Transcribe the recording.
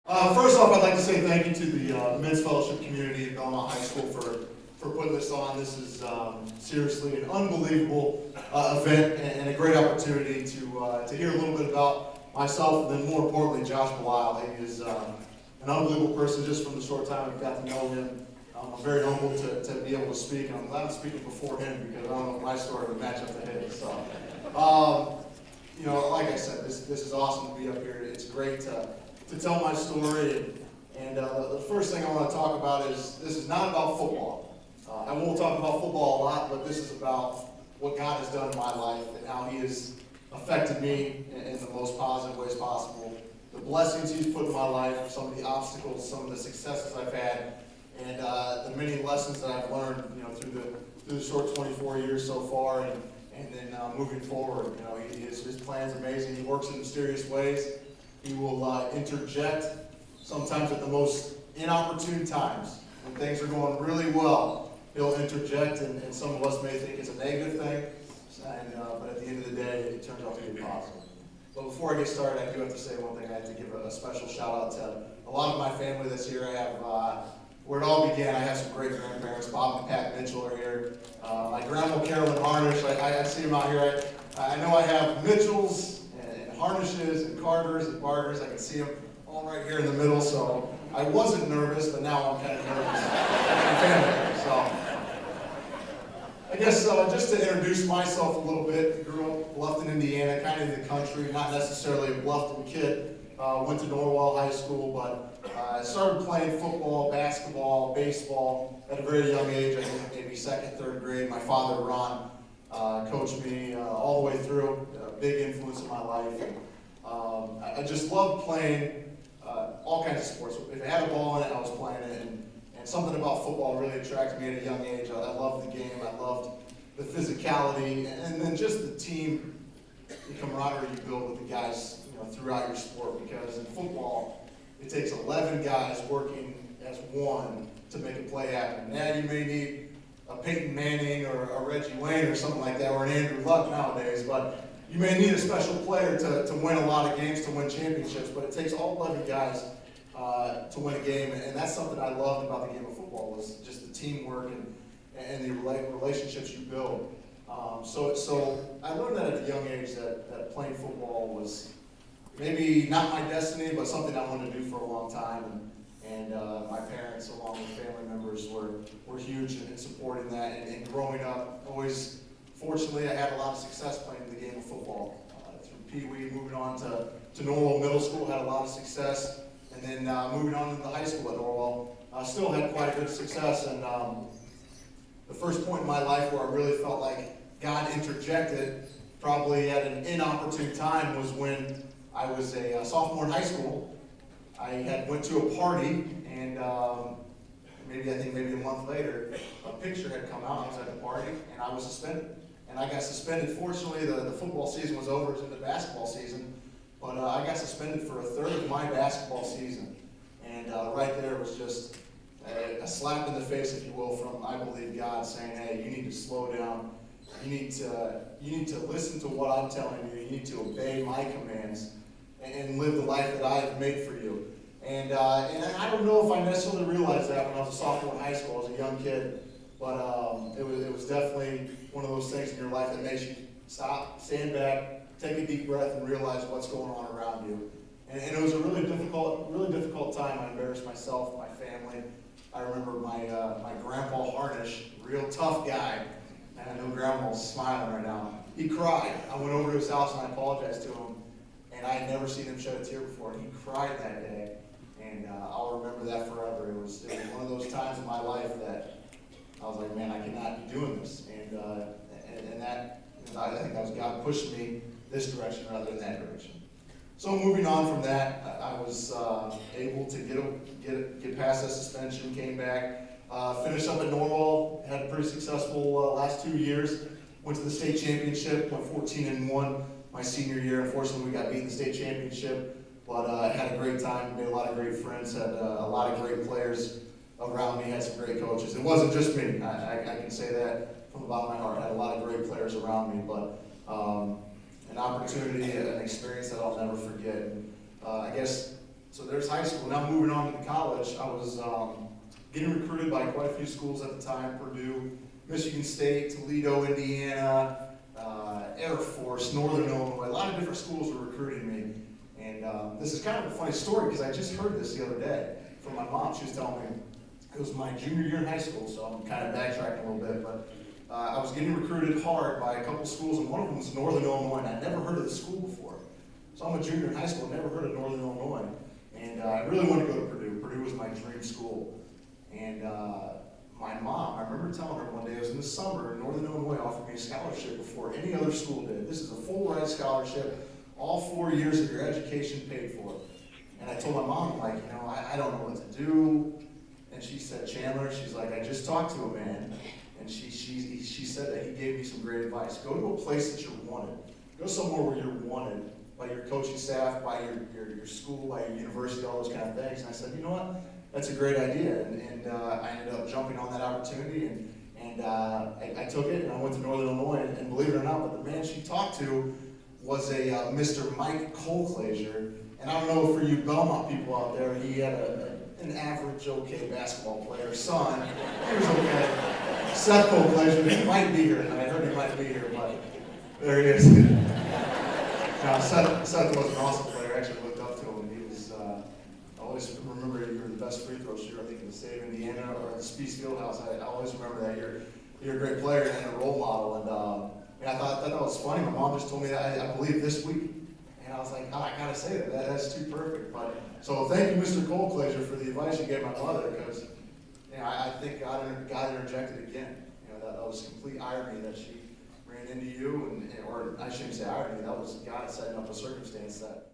First off, I'd like to say thank you to the Men's Fellowship community at Belmont High School for putting this on. This is seriously an unbelievable event and a great opportunity to hear a little bit about myself, and then more importantly, Josh Belisle. He is an unbelievable person just from the short time I've got to know him. I'm very humbled to be able to speak, and I'm glad I'm speaking before him because I don't know if my story would match up to his. So, like I said, this is awesome to be up here. It's great to tell my story, and the first thing I want to talk about is this is not about football. I won't talk about football a lot, but this is about what God has done in my life and how He has affected me in the most positive ways possible. The blessings He's put in my life, some of the obstacles, some of the successes I've had, and the many lessons that I've learned, through the short 24 years so far, and then moving forward. His plan's amazing. He works in mysterious ways. He will interject sometimes at the most inopportune times. When things are going really well, He'll interject, and some of us may think it's a negative thing, but at the end of the day, it turns out to be positive. But before I get started, I do have to say one thing. I have to give a special shout out to a lot of my family that's here. I have, where it all began, I have some great grandparents. Bob and Pat Mitchell are here. My grandma, Chandler Harnish, I see him out here. I know I have Mitchells and Harnishes and Carters and Barters. I can see them all right here in the middle. So I wasn't nervous, but now I'm kind of nervous. Family. So I guess just to introduce myself a little bit, grew up in Bluffton, Indiana, kind of in the country, not necessarily a Bluffton kid. Went to Norwell High School, but I started playing football, basketball, baseball at a very young age. I think maybe second, third grade. My father, Ron, coached me all the way through, a big influence in my life. I just loved playing all kinds of sports. If I had a ball in it, I was playing it. And something about football really attracted me at a young age. I loved the game. I loved the physicality, and then just the team, the camaraderie you build with the guys throughout your sport. Because in football, it takes 11 guys working as one to make a play happen. Now you may need a Peyton Manning or a Reggie Wayne or something like that, or an Andrew Luck nowadays, but you may need a special player to win a lot of games, to win championships, but it takes all 11 guys to win a game, and that's something I loved about the game of football, was just the teamwork and the relationships you build. So I learned that at a young age that playing football was maybe not my destiny, but something I wanted to do for a long time. And my parents, along with family members, were huge in supporting that. And growing up, fortunately, I had a lot of success playing the game of football. Through Pee Wee, moving on to Norwell Middle School, had a lot of success. And then moving on to the high school at Norwell, still had quite a bit of success. And the first point in my life where I really felt like God interjected, probably at an inopportune time, was when I was a sophomore in high school. I went to a party, and maybe a month later, a picture had come out. I was at the party, and I was suspended. And I got suspended. Fortunately, the football season was over. It was in the basketball season. But I got suspended for a third of my basketball season. And right there was just a slap in the face, if you will, from, I believe, God saying, hey, you need to slow down. You need to listen to what I'm telling you. You need to obey my commands and live the life that I have made for you. And I don't know if I necessarily realized that when I was a sophomore in high school, as a young kid, but it was definitely one of those things in your life that makes you stop, stand back, take a deep breath, and realize what's going on around you. And it was a really difficult time. I embarrassed myself, my family. I remember my grandpa Harnish, real tough guy, and I know Grandma's smiling right now. He cried. I went over to his house and I apologized to him. And I had never seen him shed a tear before. And he cried that day, and I'll remember that forever. It was one of those times in my life that I was like, man, I cannot be doing this. And that, I think that was God pushing me this direction rather than that direction. So moving on from that, I was able to get past that suspension, came back, finished up at Norwell, had a pretty successful last 2 years. Went to the state championship, went 14-1. My senior year. Unfortunately, we got beat in the state championship, but had a great time, made a lot of great friends, had a lot of great players around me, had some great coaches. It wasn't just me. I can say that from the bottom of my heart. I had a lot of great players around me, but an opportunity, an experience that I'll never forget. I guess So there's high school. Now moving on to the college, I was getting recruited by quite a few schools at the time: Purdue, Michigan State, Toledo, Indiana, Air Force, Northern Illinois. A lot of different schools were recruiting me. And this is kind of a funny story because I just heard this the other day from my mom. She was telling me it was my junior year in high school, so I'm kind of backtracking a little bit. But I was getting recruited hard by a couple schools, and one of them was Northern Illinois, and I'd never heard of the school before. So I'm a junior in high school, never heard of Northern Illinois. And I really wanted to go to Purdue. Purdue was my dream school. And my mom, I remember telling her one day, it was in the summer, Northern Illinois offered me a scholarship before any other school did. This is a full-ride scholarship, all 4 years of your education paid for. And I told my mom, like, you know, I don't know what to do. And she said, Chandler, she's like, I just talked to a man, and she said that he gave me some great advice. Go to a place that you're wanted. Go somewhere where you're wanted by your coaching staff, by your school, by your university, all those kind of things. And I said, you know what? That's a great idea. And I ended up jumping on that opportunity, and I took it, and I went to Northern Illinois. And believe it or not, but the man she talked to was a Mr. Mike Colclaser. And I don't know, for you Belmont people out there, he had an average, okay basketball player. Son, he was okay. Seth Colclaser, he might be here tonight. I heard he might be here, but there he is. Now, Seth was an awesome player. I actually looked up to him. He was, I always remember you were the best free throw shooter, I think, in the state of Indiana or the Spies Fieldhouse. I always remember that. You're a great player and a role model. And I thought that was funny. My mom just told me that, I believe, this week. And I was like, oh, I gotta say that. That's too perfect. But so thank you, Mr. Colclaser, for the advice you gave my mother, because you know, I think God interjected again. You know, that was complete irony that she ran into you, or I shouldn't say irony. That was God setting up a circumstance that